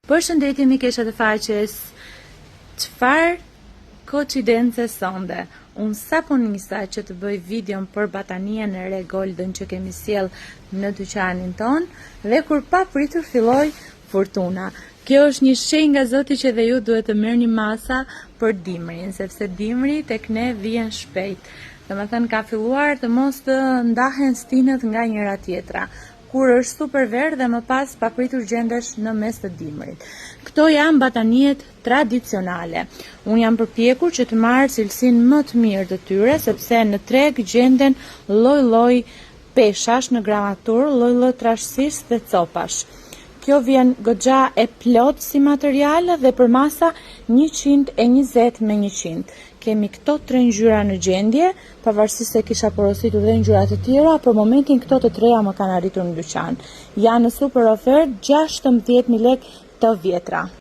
Përshëndetje mikeshat e faqes, çfarë koincidence sonde. Unë sapo nisa që të bëj videon për batanien e re Golden që kemi sjell në dyqanin ton dhe kur papritur filloi furtuna. Kjo është një shenjë nga Zoti që dhe ju duhet të merrni masa për dimrin, sepse dimri tek ne vjen shpejt. Domethënë ka filluar të mos të ndahen stinët nga njëra tjetra. Kur është super verë dhe më pas papritur gjendesh në mes të dimrit. Këto janë bataniet tradicionale. Unë jam përpjekur që të marr cilësinë më të mirë të tyre, sepse në treg gjenden lloj-lloj peshash në gramatur, lloj-lloj trashësish dhe copash. Kjo vjen goxha e plot si material dhe për masa 120 me 100. Kemi këto 3 ngjyra në gjendje, pavarësisht se kisha porositur dhe ngjyra të tjera, për momentin këto të treja më kanë arritur në dyqan. Janë në super ofertë 16.000 lekë të vjetra.